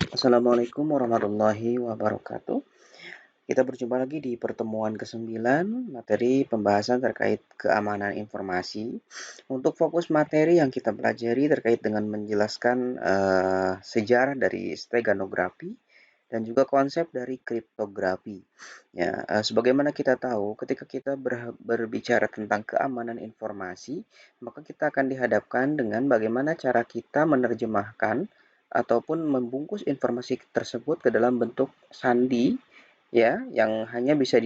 Assalamualaikum warahmatullahi wabarakatuh. Kita berjumpa lagi di pertemuan ke-9 materi pembahasan terkait keamanan informasi. Untuk fokus materi yang kita pelajari terkait dengan menjelaskan sejarah dari steganografi dan juga konsep dari kriptografi. Ya, sebagaimana kita tahu, ketika kita berbicara tentang keamanan informasi, maka kita akan dihadapkan dengan bagaimana cara kita menerjemahkan ataupun membungkus informasi tersebut ke dalam bentuk sandi, ya, yang hanya bisa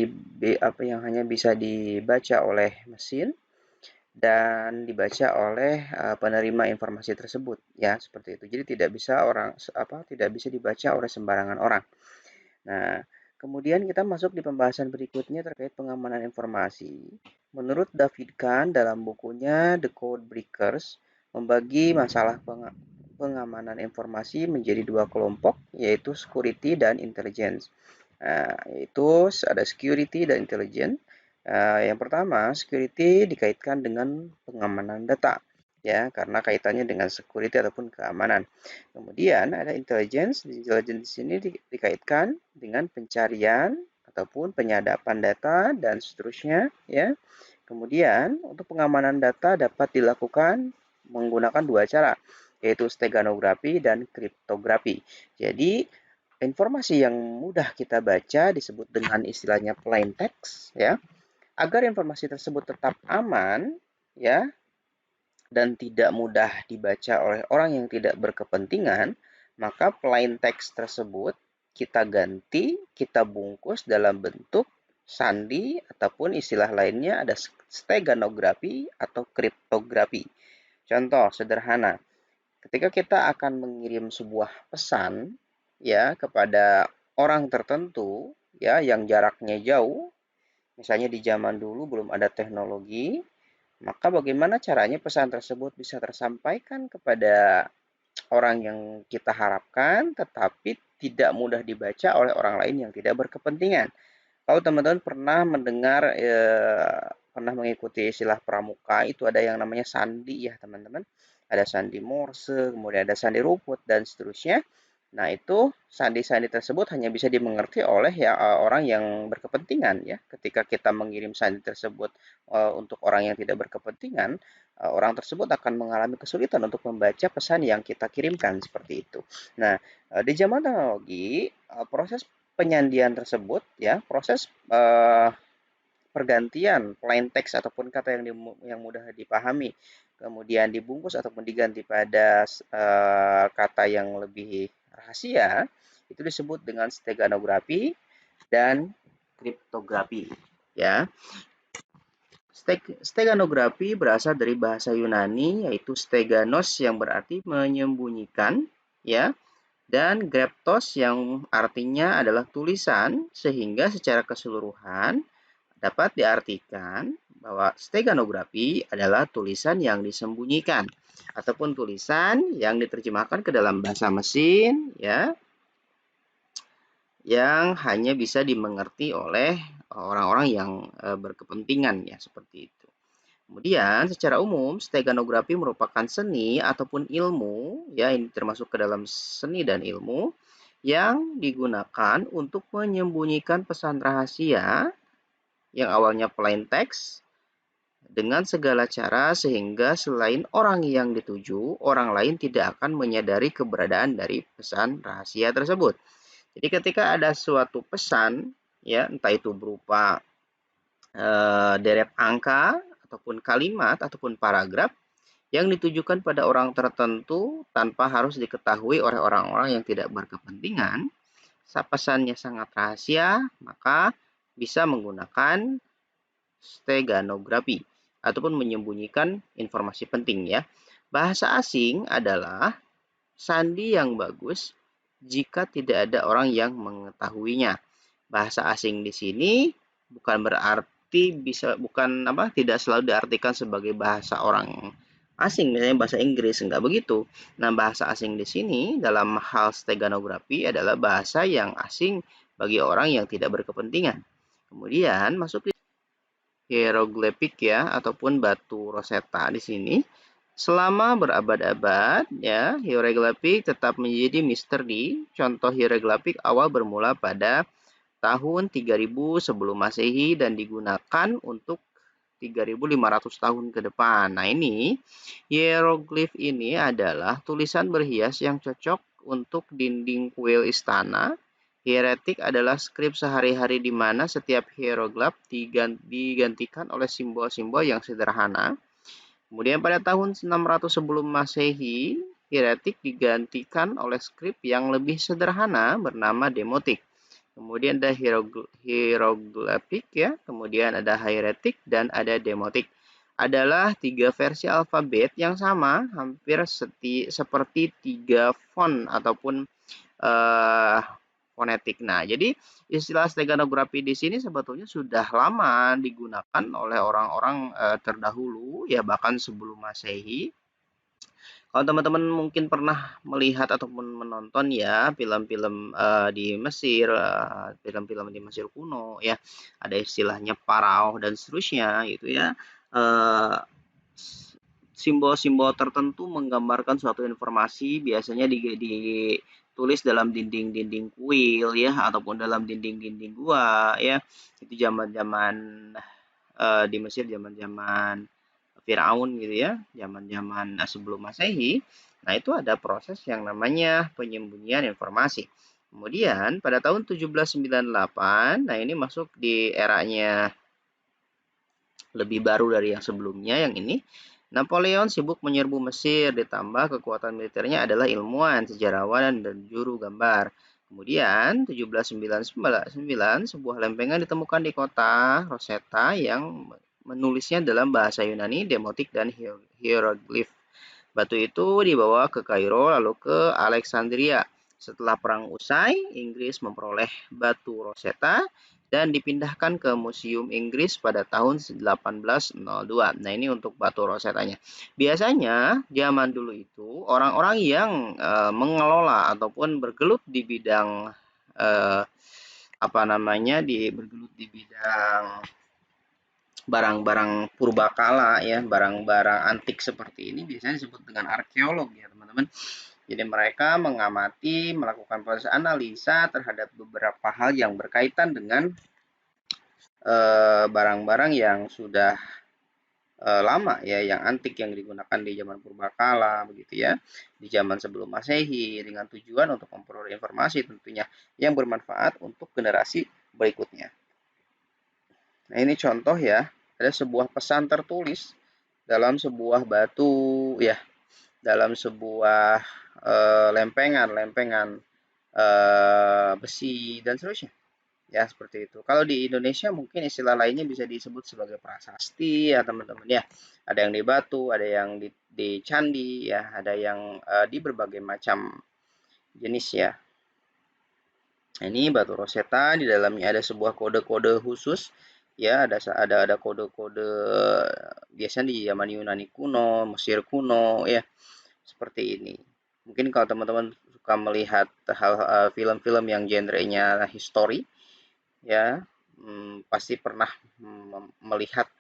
dibaca oleh mesin dan dibaca oleh penerima informasi tersebut, ya, seperti itu. Jadi tidak bisa dibaca oleh sembarangan orang. Nah, kemudian kita masuk di pembahasan berikutnya terkait pengamanan informasi. Menurut David Kahn dalam bukunya The Code Breakers, membagi masalah pengamanan informasi menjadi dua kelompok, yaitu security dan intelligence. Yaitu ada security dan intelligence. Yang pertama, security dikaitkan dengan pengamanan data, ya, karena kaitannya dengan security ataupun keamanan. Kemudian ada intelligence. Intelligence di sini dikaitkan dengan pencarian ataupun penyadapan data dan seterusnya, ya. Kemudian untuk pengamanan data dapat dilakukan menggunakan dua cara, yaitu steganografi dan kriptografi. Jadi informasi yang mudah kita baca disebut dengan istilahnya plain text, ya. Agar informasi tersebut tetap aman, ya, dan tidak mudah dibaca oleh orang yang tidak berkepentingan, maka plain text tersebut kita ganti, kita bungkus dalam bentuk sandi ataupun istilah lainnya ada steganografi atau kriptografi. Contoh sederhana, ketika kita akan mengirim sebuah pesan, ya, kepada orang tertentu, ya, yang jaraknya jauh, misalnya di zaman dulu belum ada teknologi, maka bagaimana caranya pesan tersebut bisa tersampaikan kepada orang yang kita harapkan, tetapi tidak mudah dibaca oleh orang lain yang tidak berkepentingan. Kalau teman-teman pernah mengikuti istilah pramuka, itu ada yang namanya sandi, ya teman-teman. Ada sandi Morse, kemudian ada sandi rumput dan seterusnya. Nah, itu sandi-sandi tersebut hanya bisa dimengerti oleh orang yang berkepentingan, ya. Ketika kita mengirim sandi tersebut untuk orang yang tidak berkepentingan, orang tersebut akan mengalami kesulitan untuk membaca pesan yang kita kirimkan seperti itu. Nah, di zaman teknologi, proses penyandian tersebut, ya, proses pergantian plain text ataupun kata yang mudah dipahami, kemudian dibungkus ataupun diganti pada kata yang lebih rahasia, itu disebut dengan steganografi dan kriptografi, ya. Steganografi berasal dari bahasa Yunani yaitu steganos yang berarti menyembunyikan, ya, dan graptos yang artinya adalah tulisan, sehingga secara keseluruhan dapat diartikan bahwa steganografi adalah tulisan yang disembunyikan ataupun tulisan yang diterjemahkan ke dalam bahasa mesin, ya, yang hanya bisa dimengerti oleh orang-orang yang berkepentingan, ya, seperti itu. Kemudian secara umum steganografi merupakan seni ataupun ilmu, ya, ini termasuk ke dalam seni dan ilmu yang digunakan untuk menyembunyikan pesan rahasia yang awalnya plain text dengan segala cara sehingga selain orang yang dituju, orang lain tidak akan menyadari keberadaan dari pesan rahasia tersebut. Jadi ketika ada suatu pesan, ya, entah itu berupa deret angka ataupun kalimat ataupun paragraf yang ditujukan pada orang tertentu tanpa harus diketahui oleh orang-orang yang tidak berkepentingan, pesannya sangat rahasia, maka bisa menggunakan steganografi ataupun menyembunyikan informasi penting, ya. Bahasa asing adalah sandi yang bagus jika tidak ada orang yang mengetahuinya. Bahasa asing di sini bukan berarti tidak selalu diartikan sebagai bahasa orang asing, misalnya bahasa Inggris, enggak begitu. Nah, bahasa asing di sini dalam hal steganografi adalah bahasa yang asing bagi orang yang tidak berkepentingan. Kemudian masuk hieroglifik, ya, ataupun batu Rosetta di sini Selama berabad-abad, ya, hieroglifik tetap menjadi misteri. Contoh hieroglifik awal bermula pada tahun 3000 sebelum Masehi dan digunakan untuk 3.500 tahun ke depan. Nah, ini hieroglif ini adalah tulisan berhias yang cocok untuk dinding kuil istana. Hieretik adalah skrip sehari-hari di mana setiap hieroglif digantikan oleh simbol-simbol yang sederhana. Kemudian pada tahun 600 sebelum Masehi, hieretik digantikan oleh skrip yang lebih sederhana bernama demotik. Kemudian ada hieroglifik, ya, kemudian ada hieretik dan ada demotik. Adalah tiga versi alfabet yang sama, hampir seperti tiga font ataupun fonetik. Nah, jadi istilah steganografi di sini sebetulnya sudah lama digunakan oleh orang-orang terdahulu, ya, bahkan sebelum Masehi. Kalau teman-teman mungkin pernah melihat ataupun menonton, ya, film-film di Mesir, film-film di Mesir kuno, ya, ada istilahnya Parao dan seterusnya, gitu, ya. Simbol-simbol tertentu menggambarkan suatu informasi, biasanya ditulis dalam dinding-dinding kuil, ya, ataupun dalam dinding-dinding gua, ya. Itu zaman-zaman di Mesir, zaman-zaman Firaun, gitu, ya, zaman-zaman sebelum Masehi. Nah, itu ada proses yang namanya penyembunyian informasi. Kemudian pada tahun 1798, nah ini masuk di eranya lebih baru dari yang sebelumnya, yang ini. Napoleon sibuk menyerbu Mesir, ditambah kekuatan militernya adalah ilmuwan, sejarawan, dan juru gambar. Kemudian 1799 sebuah lempengan ditemukan di kota Rosetta yang menulisnya dalam bahasa Yunani, demotik, dan hieroglif. Batu itu dibawa ke Kairo lalu ke Alexandria. Setelah perang usai, Inggris memperoleh batu Rosetta dan dipindahkan ke Museum Inggris pada tahun 1802. Nah, ini untuk batu Rosettanya. Biasanya zaman dulu itu orang-orang yang mengelola ataupun bergelut di bidang bergelut di bidang barang-barang purbakala, ya, barang-barang antik seperti ini biasanya disebut dengan arkeolog, ya, teman-teman. Jadi mereka mengamati, melakukan proses analisa terhadap beberapa hal yang berkaitan dengan barang-barang yang sudah lama, ya, yang antik, yang digunakan di zaman purbakala, begitu, ya, di zaman sebelum Masehi, dengan tujuan untuk memperoleh informasi tentunya yang bermanfaat untuk generasi berikutnya. Nah, ini contoh, ya, ada sebuah pesan tertulis dalam sebuah batu, ya, dalam sebuah lempengan besi dan seterusnya. Ya, seperti itu. Kalau di Indonesia mungkin istilah lainnya bisa disebut sebagai prasasti, ya, teman-teman, ya. Ada yang di batu, ada yang di candi, ya, ada yang di berbagai macam jenis, ya. Ini batu Rosetta, di dalamnya ada sebuah kode-kode khusus, ya, ada kode-kode biasanya di zaman Yunani kuno, Mesir kuno, ya, seperti ini. Mungkin kalau teman-teman suka melihat film-film yang genrenya history, ya, pasti pernah melihat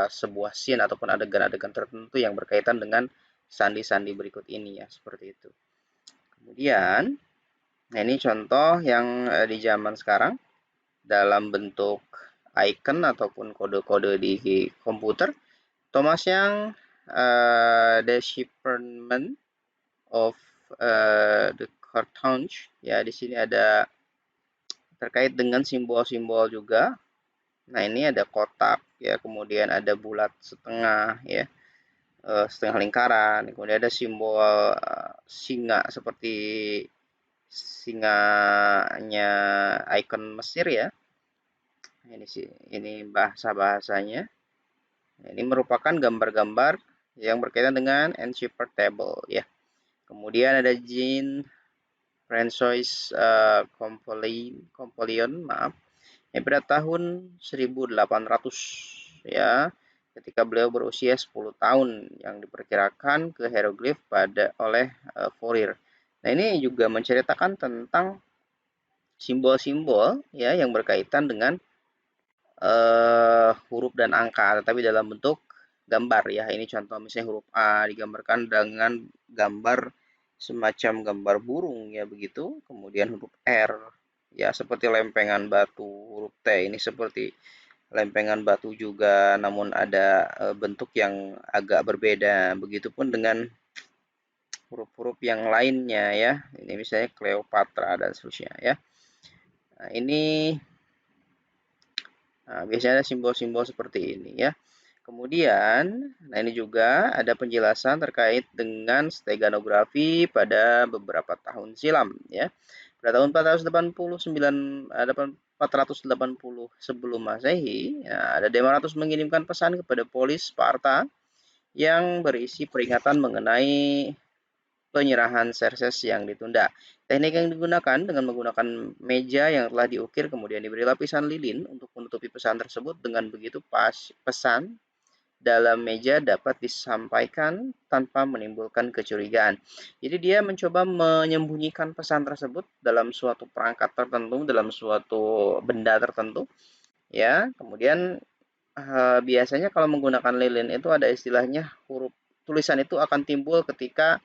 sebuah scene ataupun adegan-adegan tertentu yang berkaitan dengan sandi-sandi berikut ini, ya, seperti itu. Kemudian, nah, ini contoh yang di zaman sekarang dalam bentuk icon ataupun kode-kode di komputer. Thomas Young, Decipherment of the Cartouche, ya, di sini ada terkait dengan simbol-simbol juga. Nah, ini ada kotak, ya, kemudian ada bulat setengah, ya, setengah lingkaran, kemudian ada simbol singa seperti singanya ikon Mesir, ya. Ini bahasa-bahasanya. Ini merupakan gambar-gambar yang berkaitan dengan Encipher Table, ya. Kemudian ada Jean Francois Champollion, maaf, pada tahun 1800, ya, ketika beliau berusia 10 tahun, yang diperkirakan ke hieroglif oleh Fourier. Nah, ini juga menceritakan tentang simbol-simbol, ya, yang berkaitan dengan huruf dan angka, tetapi dalam bentuk gambar ya. Ini contoh misalnya huruf A digambarkan dengan gambar semacam gambar burung ya begitu. Kemudian huruf R ya seperti lempengan batu. Huruf T ini seperti lempengan batu juga, namun ada bentuk yang agak berbeda. Begitupun dengan huruf-huruf yang lainnya ya. Ini misalnya Cleopatra dan seterusnya ya. Nah, ini biasanya simbol-simbol seperti ini ya. Kemudian, nah ini juga ada penjelasan terkait dengan steganografi pada beberapa tahun silam ya. Pada tahun 480 sebelum Masehi, ya, ada Demaratus mengirimkan pesan kepada polis Sparta yang berisi peringatan mengenai penyerahan Xerxes yang ditunda. Teknik yang digunakan dengan menggunakan meja yang telah diukir kemudian diberi lapisan lilin untuk menutupi pesan tersebut. Dengan begitu pesan dalam meja dapat disampaikan tanpa menimbulkan kecurigaan. Jadi dia mencoba menyembunyikan pesan tersebut dalam suatu perangkat tertentu, dalam suatu benda tertentu, ya. Kemudian biasanya kalau menggunakan lilin itu ada istilahnya huruf tulisan itu akan timbul ketika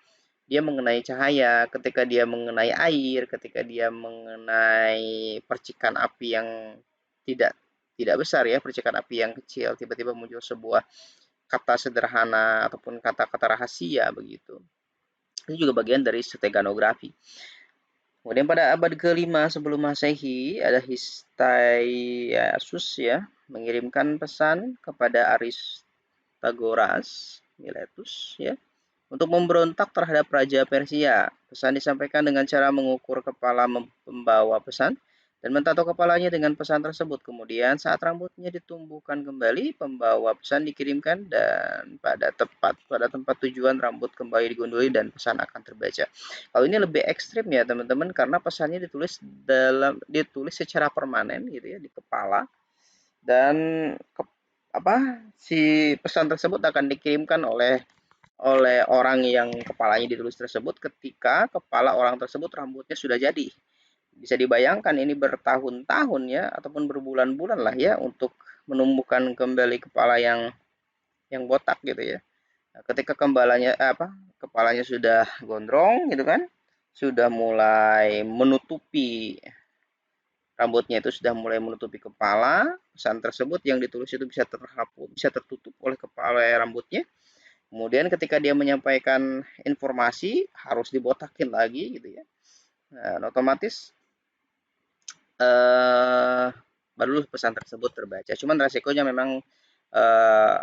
dia mengenai cahaya, ketika dia mengenai air, ketika dia mengenai percikan api yang tidak tidak besar ya, percikan api yang kecil, tiba-tiba muncul sebuah kata sederhana ataupun kata-kata rahasia begitu. Itu juga bagian dari steganografi. Kemudian pada abad ke-5 sebelum Masehi ada Hystaiasus ya mengirimkan pesan kepada Aristagoras Miletus ya untuk memberontak terhadap Raja Persia. Pesan disampaikan dengan cara mengukur kepala pembawa pesan dan mentato kepalanya dengan pesan tersebut. Kemudian saat rambutnya ditumbuhkan kembali, pembawa pesan dikirimkan dan pada tempat tujuan rambut kembali digunduli dan pesan akan terbaca. Kalau ini lebih ekstrim ya teman-teman karena pesannya ditulis secara permanen gitu ya di kepala dan ke, si pesan tersebut akan dikirimkan oleh orang yang kepalanya ditulis tersebut ketika kepala orang tersebut rambutnya sudah jadi. Bisa dibayangkan ini bertahun-tahun ya ataupun berbulan-bulan lah ya untuk menumbuhkan kembali kepala yang botak gitu ya. Nah, ketika kepalanya sudah gondrong gitu kan, sudah mulai menutupi rambutnya itu sudah mulai menutupi kepala, pesan tersebut yang ditulis itu bisa terhapus, bisa tertutup oleh kepala rambutnya. Kemudian ketika dia menyampaikan informasi harus dibotakin lagi gitu ya. Nah, otomatis eh, baru pesan tersebut terbaca. Cuman resikonya memang eh,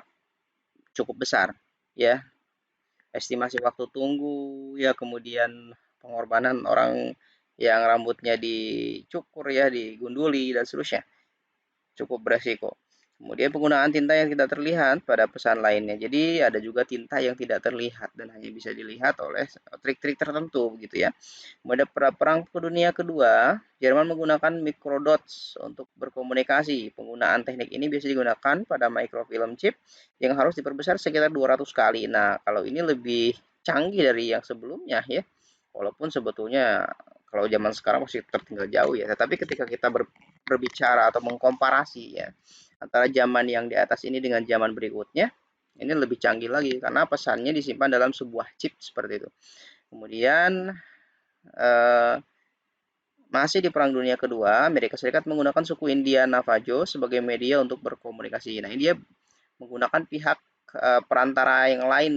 cukup besar ya. Estimasi waktu tunggu ya kemudian pengorbanan orang yang rambutnya dicukur ya, digunduli dan seterusnya. Cukup beresiko. Kemudian penggunaan tinta yang tidak terlihat pada pesan lainnya. Jadi ada juga tinta yang tidak terlihat dan hanya bisa dilihat oleh trik-trik tertentu gitu ya. Kemudian pada Perang Dunia Kedua, Jerman menggunakan microdots untuk berkomunikasi. Penggunaan teknik ini biasa digunakan pada microfilm chip yang harus diperbesar sekitar 200 kali. Nah, kalau ini lebih canggih dari yang sebelumnya ya. Walaupun sebetulnya kalau zaman sekarang masih tertinggal jauh ya. Tetapi ketika kita berbicara atau mengkomparasi ya antara zaman yang di atas ini dengan zaman berikutnya, ini lebih canggih lagi karena pesannya disimpan dalam sebuah chip seperti itu. Kemudian eh, masih di Perang Dunia Kedua, Amerika Serikat menggunakan suku India Navajo sebagai media untuk berkomunikasi. Nah, ini dia menggunakan pihak perantara yang lain,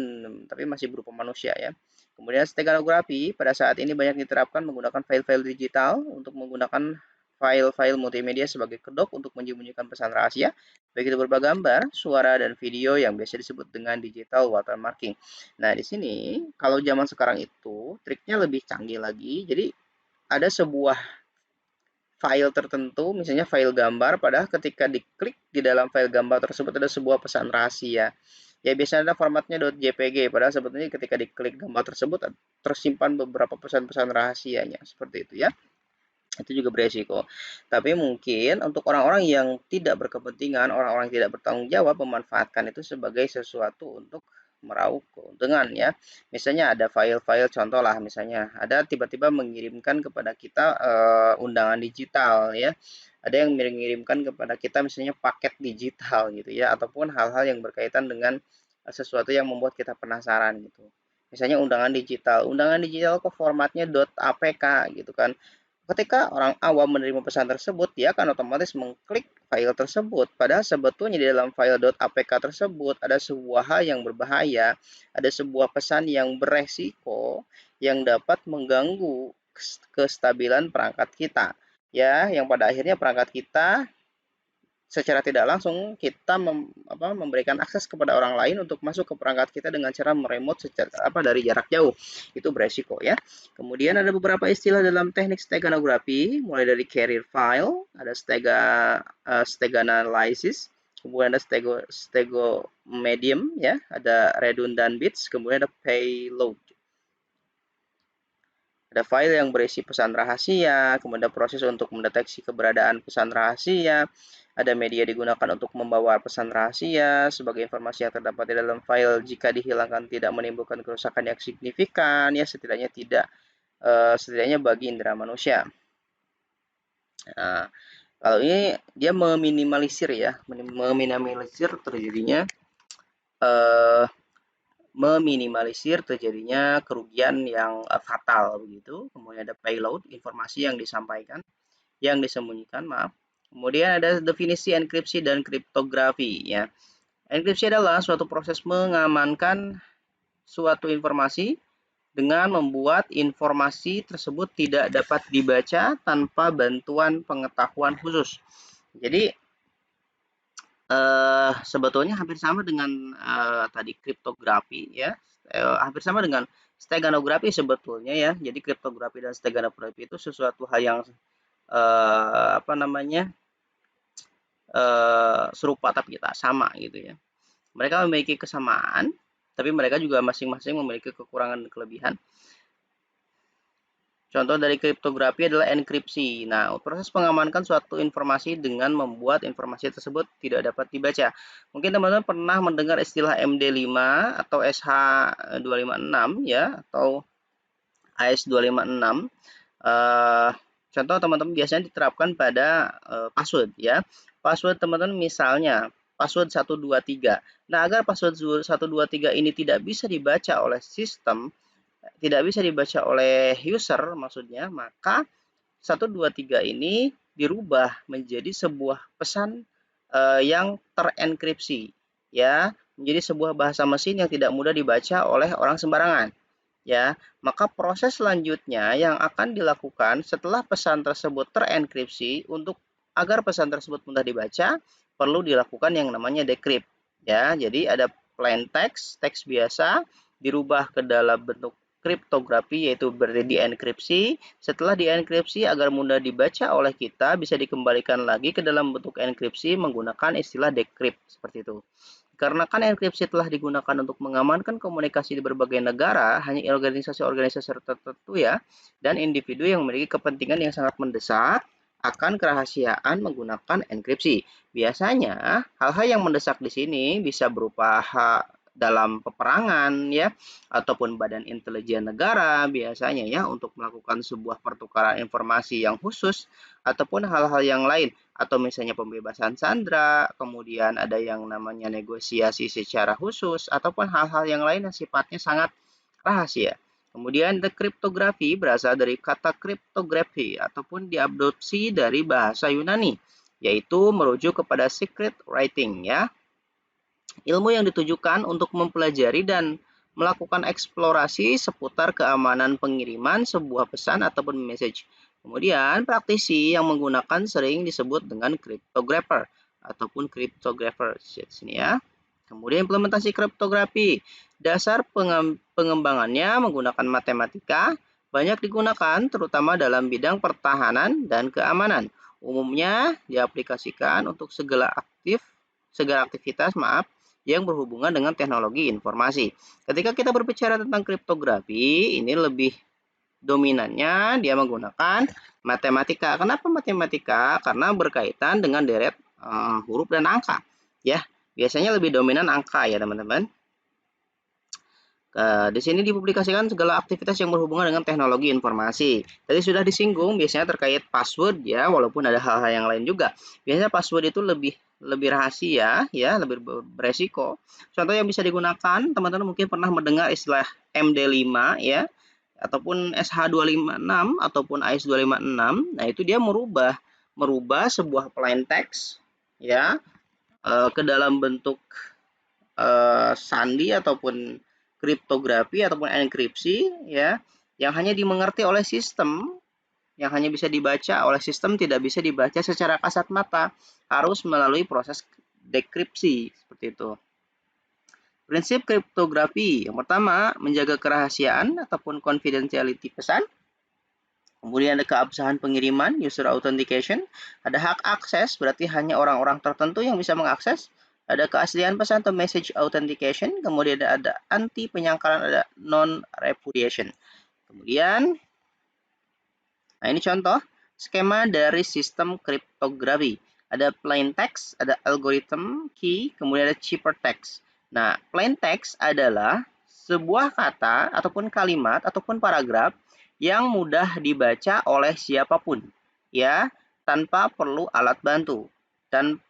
tapi masih berupa manusia ya. Kemudian steganografi pada saat ini banyak diterapkan menggunakan file-file digital untuk menggunakan file-file multimedia sebagai kedok untuk menyembunyikan pesan rahasia, baik itu berupa gambar, suara, dan video yang biasa disebut dengan digital watermarking. Nah, di sini kalau zaman sekarang itu triknya lebih canggih lagi. Jadi ada sebuah file tertentu, misalnya file gambar, padahal ketika diklik di dalam file gambar tersebut ada sebuah pesan rahasia. Ya biasanya ada formatnya .jpg, padahal sebetulnya ketika diklik gambar tersebut tersimpan beberapa pesan-pesan rahasianya, seperti itu ya. Itu juga beresiko. Tapi mungkin untuk orang-orang yang tidak berkepentingan, orang-orang yang tidak bertanggung jawab memanfaatkan itu sebagai sesuatu untuk meraup keuntungan ya. Misalnya ada file-file contoh lah misalnya ada tiba-tiba mengirimkan kepada kita undangan digital ya. Ada yang mengirimkan kepada kita misalnya paket digital gitu ya ataupun hal-hal yang berkaitan dengan sesuatu yang membuat kita penasaran gitu. Misalnya undangan digital kok formatnya .apk gitu kan. Ketika orang awam menerima pesan tersebut, dia akan otomatis mengklik file tersebut. Padahal sebetulnya di dalam file .apk tersebut ada sebuah hal yang berbahaya, ada sebuah pesan yang beresiko yang dapat mengganggu kestabilan perangkat kita. Ya, yang pada akhirnya perangkat kita secara tidak langsung kita memberikan akses kepada orang lain untuk masuk ke perangkat kita dengan cara meremote dari jarak jauh. Itu beresiko ya. Kemudian ada beberapa istilah dalam teknik steganografi, mulai dari carrier file, ada steganalysis, kemudian ada stego medium ya, ada redundant bits, kemudian ada payload. Ada file yang berisi pesan rahasia, kemudian proses untuk mendeteksi keberadaan pesan rahasia, ada media digunakan untuk membawa pesan rahasia, sebagai informasi yang terdapat di dalam file jika dihilangkan tidak menimbulkan kerusakan yang signifikan, ya setidaknya bagi indera manusia. Nah, kalau ini dia meminimalisir terjadinya kerugian yang fatal begitu. Kemudian ada payload, informasi yang disembunyikan, maaf. Kemudian ada definisi enkripsi dan kriptografi ya. Enkripsi adalah suatu proses mengamankan suatu informasi dengan membuat informasi tersebut tidak dapat dibaca tanpa bantuan pengetahuan khusus. Jadi sebetulnya hampir sama dengan tadi kriptografi ya, hampir sama dengan steganografi sebetulnya ya. Jadi kriptografi dan steganografi itu sesuatu hal yang serupa tapi tak sama gitu ya. Mereka memiliki kesamaan, tapi mereka juga masing-masing memiliki kekurangan dan kelebihan. Contoh dari kriptografi adalah enkripsi. Nah, proses mengamankan suatu informasi dengan membuat informasi tersebut tidak dapat dibaca. Mungkin teman-teman pernah mendengar istilah MD5 atau SH256 ya, atau AS256. Contoh teman-teman biasanya diterapkan pada password ya. Password teman-teman misalnya password 123. Nah, agar password 123 ini tidak bisa dibaca oleh sistem, tidak bisa dibaca oleh user maksudnya, maka 123 ini dirubah menjadi sebuah pesan yang terenkripsi ya, menjadi sebuah bahasa mesin yang tidak mudah dibaca oleh orang sembarangan ya. Maka proses selanjutnya yang akan dilakukan setelah pesan tersebut terenkripsi, untuk agar pesan tersebut mudah dibaca perlu dilakukan yang namanya decrypt ya. Jadi ada plain text, teks biasa dirubah ke dalam bentuk kriptografi, yaitu berarti dienkripsi. Setelah dienkripsi agar mudah dibaca oleh kita, bisa dikembalikan lagi ke dalam bentuk enkripsi menggunakan istilah decrypt seperti itu. Karena kan enkripsi telah digunakan untuk mengamankan komunikasi di berbagai negara, hanya organisasi-organisasi tertentu ya, dan individu yang memiliki kepentingan yang sangat mendesak akan kerahasiaan menggunakan enkripsi. Biasanya hal-hal yang mendesak di sini bisa berupa dalam peperangan ya, ataupun badan intelijen negara biasanya ya, untuk melakukan sebuah pertukaran informasi yang khusus, ataupun hal-hal yang lain, atau misalnya pembebasan sandera, kemudian ada yang namanya negosiasi secara khusus, ataupun hal-hal yang lain yang sifatnya sangat rahasia. Kemudian kriptografi berasal dari kata kriptografi ataupun diadopsi dari bahasa Yunani, yaitu merujuk kepada secret writing ya. Ilmu yang ditujukan untuk mempelajari dan melakukan eksplorasi seputar keamanan pengiriman sebuah pesan ataupun message. Kemudian praktisi yang menggunakan sering disebut dengan cryptographer ataupun cryptographer sini ya. Kemudian implementasi kriptografi. Dasar pengembangannya menggunakan matematika, banyak digunakan terutama dalam bidang pertahanan dan keamanan. Umumnya diaplikasikan untuk segala aktivitas yang berhubungan dengan teknologi informasi. Ketika kita berbicara tentang kriptografi, ini lebih dominannya dia menggunakan matematika. Kenapa matematika? Karena berkaitan dengan deret huruf dan angka. Ya, biasanya lebih dominan angka ya teman-teman. Di sini dipublikasikan segala aktivitas yang berhubungan dengan teknologi informasi. Tadi sudah disinggung biasanya terkait password ya, walaupun ada hal-hal yang lain juga. Biasanya password itu lebih lebih rahasia, ya, lebih beresiko. Contoh yang bisa digunakan, teman-teman mungkin pernah mendengar istilah MD5 ya, ataupun SH256 ataupun AS256. Nah, itu dia merubah merubah sebuah plain text ya ke dalam bentuk sandi ataupun kriptografi ataupun enkripsi ya, yang hanya dimengerti oleh sistem, yang hanya bisa dibaca oleh sistem, tidak bisa dibaca secara kasat mata, harus melalui proses dekripsi seperti itu. Prinsip kriptografi yang pertama, menjaga kerahasiaan ataupun confidentiality pesan. Kemudian ada keabsahan pengiriman, user authentication. Ada hak akses, berarti hanya orang-orang tertentu yang bisa mengakses. Ada keaslian pesan atau message authentication. Kemudian ada anti penyangkalan, ada non-repudiation. Kemudian, nah ini contoh skema dari sistem kriptografi. Ada plain text, ada algorithm, key, kemudian ada cipher text. Nah, plain text adalah sebuah kata ataupun kalimat ataupun paragraf yang mudah dibaca oleh siapapun, ya, tanpa perlu alat bantu. Dan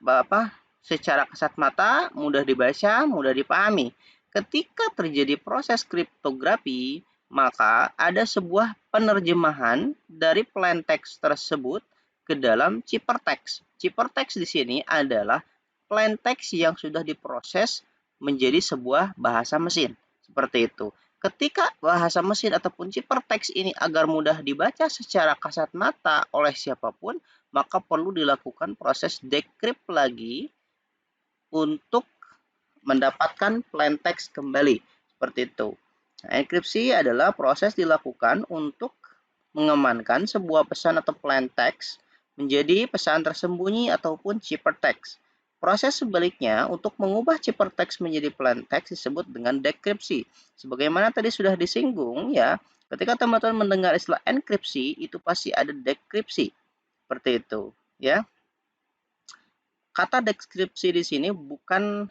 secara kasat mata mudah dibaca, mudah dipahami. Ketika terjadi proses kriptografi, maka ada sebuah penerjemahan dari plain text tersebut ke dalam cipher text. Cipher text di sini adalah plain text yang sudah diproses menjadi sebuah bahasa mesin. Seperti itu. Ketika bahasa mesin ataupun cipher text ini agar mudah dibaca secara kasat mata oleh siapapun, maka perlu dilakukan proses decrypt lagi untuk mendapatkan plain text kembali. Seperti itu. Nah, enkripsi adalah proses dilakukan untuk mengamankan sebuah pesan atau plain text menjadi pesan tersembunyi ataupun cipher text. Proses sebaliknya untuk mengubah cipher text menjadi plain text disebut dengan dekripsi. Sebagaimana tadi sudah disinggung ya, ketika teman-teman mendengar istilah enkripsi itu pasti ada dekripsi. Seperti itu, ya. Kata deskripsi di sini bukan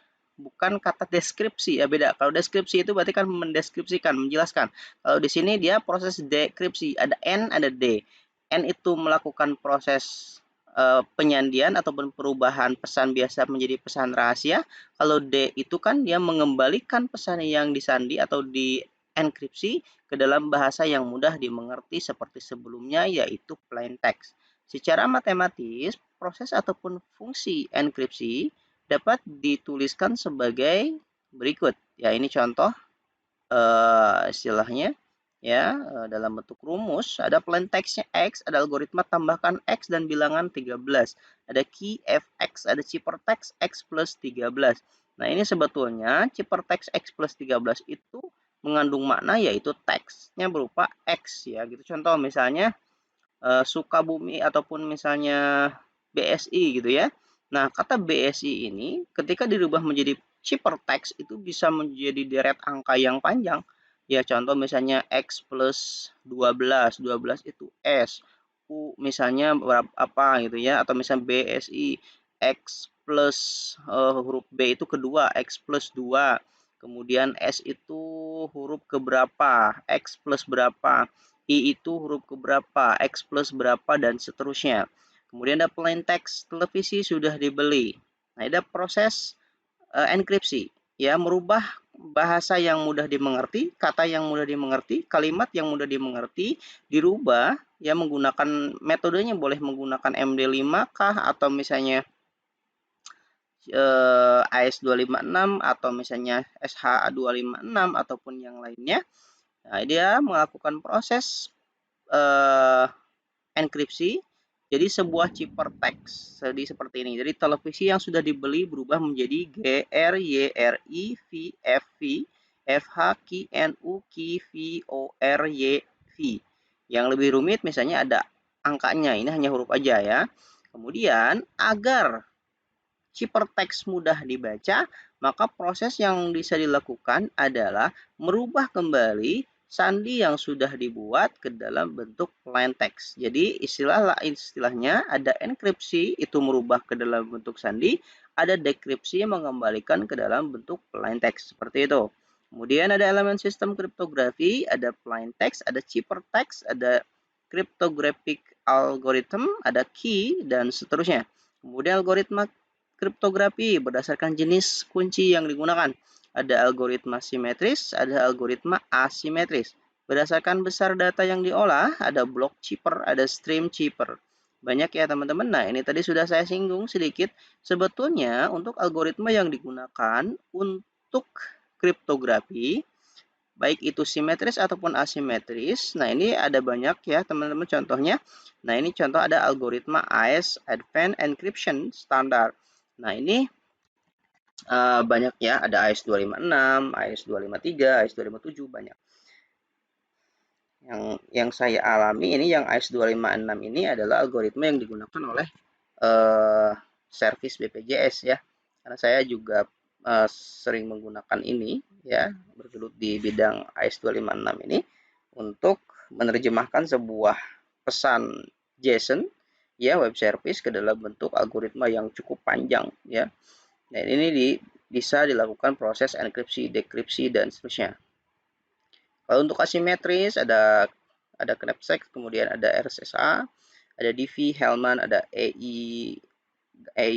kata deskripsi ya, beda. Kalau deskripsi itu berarti kan mendeskripsikan, menjelaskan. Kalau di sini dia proses dekripsi, ada N, ada D. N itu melakukan proses penyandian ataupun perubahan pesan biasa menjadi pesan rahasia. Kalau D itu kan dia mengembalikan pesan yang disandi atau di enkripsi ke dalam bahasa yang mudah dimengerti seperti sebelumnya, yaitu plain text. Secara matematis, proses ataupun fungsi enkripsi dapat dituliskan sebagai berikut. Ya, ini contoh istilahnya ya dalam bentuk rumus. Ada plain text-nya X, ada algoritma tambahkan X dan bilangan 13. Ada key fx, ada cipher text X plus 13. Nah, ini sebetulnya cipher text X plus 13 itu mengandung makna yaitu teksnya berupa X ya gitu. Contoh misalnya Sukabumi ataupun misalnya BSI gitu ya. Nah, kata BSI ini ketika dirubah menjadi cipher text itu bisa menjadi deret angka yang panjang. Ya, contoh misalnya X plus 12, 12 itu S. U misalnya berapa apa gitu ya, atau misalnya BSI X plus huruf B itu kedua, X plus 2. Kemudian S itu huruf keberapa, X plus berapa. I itu huruf keberapa, X plus berapa, dan seterusnya. Kemudian ada plain text, televisi sudah dibeli. Nah, ada proses enkripsi, ya, merubah bahasa yang mudah dimengerti, kata yang mudah dimengerti, kalimat yang mudah dimengerti, dirubah, ya, menggunakan metodenya boleh menggunakan MD5 kah, atau misalnya AS256, atau misalnya SH256, ataupun yang lainnya. Nah, dia melakukan proses enkripsi jadi sebuah cipher text. Jadi seperti ini. Jadi televisi yang sudah dibeli berubah menjadi GRYRI-FV-FH-QNU-QVORYV. Yang lebih rumit misalnya ada angkanya. Ini hanya huruf aja ya. Kemudian agar cipher text mudah dibaca, maka proses yang bisa dilakukan adalah merubah kembali sandi yang sudah dibuat ke dalam bentuk plain text. Jadi istilahnya ada enkripsi itu merubah ke dalam bentuk sandi, ada dekripsi mengembalikan ke dalam bentuk plain text seperti itu. Kemudian ada elemen sistem kriptografi, ada plain text, ada cipher text, ada cryptographic algorithm, ada key, dan seterusnya. Kemudian algoritma kriptografi berdasarkan jenis kunci yang digunakan. Ada algoritma simetris, ada algoritma asimetris. Berdasarkan besar data yang diolah, ada block cheaper, ada stream cheaper. Banyak ya teman-teman. Nah, ini tadi sudah saya singgung sedikit. Sebetulnya untuk algoritma yang digunakan untuk kriptografi, baik itu simetris ataupun asimetris. Nah, ini ada banyak ya teman-teman contohnya. Nah, ini contoh ada algoritma AES Advanced Encryption Standard. Nah, ini banyak ya, ada AES 256, AES 253, AES 257, banyak. Yang saya alami ini yang AES 256 ini adalah algoritma yang digunakan oleh service BPJS ya. Karena saya juga sering menggunakan ini ya, bergelut di bidang AES 256 ini untuk menerjemahkan sebuah pesan JSON ya, web service ke dalam bentuk algoritma yang cukup panjang ya. Dan ini bisa dilakukan proses enkripsi, dekripsi dan seterusnya. Kalau untuk asimetris ada knapsack, kemudian ada RSSA, ada DV, Hellman, ada EI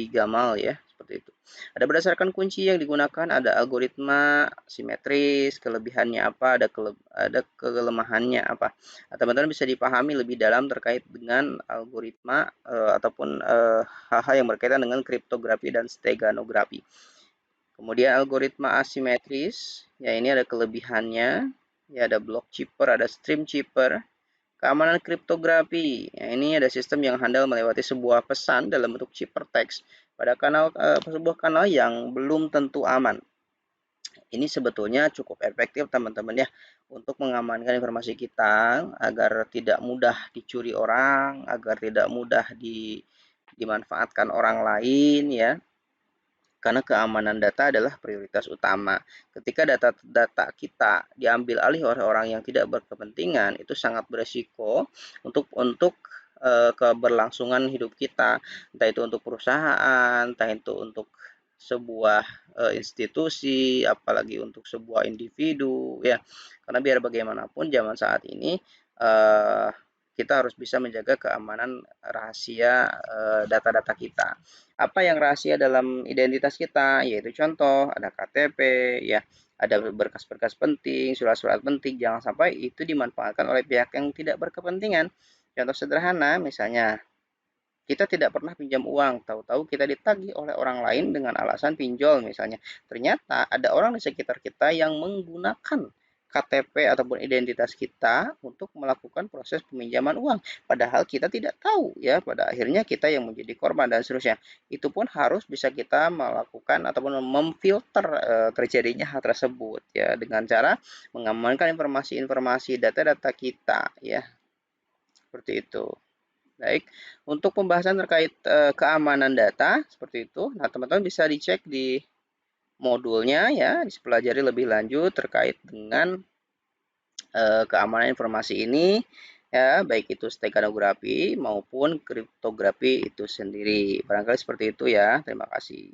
Gamal ya, seperti itu. Ada berdasarkan kunci yang digunakan, ada algoritma simetris, kelebihannya apa, ada kelemahannya apa. Nah, teman-teman bisa dipahami lebih dalam terkait dengan algoritma ataupun hal-hal yang berkaitan dengan kriptografi dan steganografi. Kemudian algoritma asimetris, ya ini ada kelebihannya, ya ada block cheaper, ada stream cheaper. Keamanan kriptografi, ya, ini ada sistem yang handal melewati sebuah pesan dalam bentuk ciphertext pada sebuah kanal yang belum tentu aman. Ini sebetulnya cukup efektif teman-teman ya untuk mengamankan informasi kita agar tidak mudah dicuri orang, agar tidak mudah dimanfaatkan orang lain ya. Karena keamanan data adalah prioritas utama. Ketika data kita diambil alih oleh orang yang tidak berkepentingan, itu sangat beresiko untuk keberlangsungan hidup kita, entah itu untuk perusahaan, entah itu untuk sebuah institusi, apalagi untuk sebuah individu, ya. Karena biar bagaimanapun zaman saat ini kita harus bisa menjaga keamanan rahasia data-data kita. Apa yang rahasia dalam identitas kita? Yaitu contoh, ada KTP, ya, ada berkas-berkas penting, surat-surat penting, jangan sampai itu dimanfaatkan oleh pihak yang tidak berkepentingan. Contoh sederhana, misalnya, kita tidak pernah pinjam uang, tahu-tahu kita ditagih oleh orang lain dengan alasan pinjol misalnya. Ternyata ada orang di sekitar kita yang menggunakan KTP ataupun identitas kita untuk melakukan proses peminjaman uang. Padahal kita tidak tahu ya, pada akhirnya kita yang menjadi korban dan seterusnya. Itu pun harus bisa kita melakukan ataupun memfilter terjadinya hal tersebut ya dengan cara mengamankan informasi-informasi data-data kita ya. Seperti itu. Baik, untuk pembahasan terkait keamanan data seperti itu. Nah, teman-teman bisa dicek di modulnya ya, dipelajari lebih lanjut terkait dengan keamanan informasi ini ya, baik itu steganografi maupun kriptografi itu sendiri. Barangkali seperti itu ya. Terima kasih.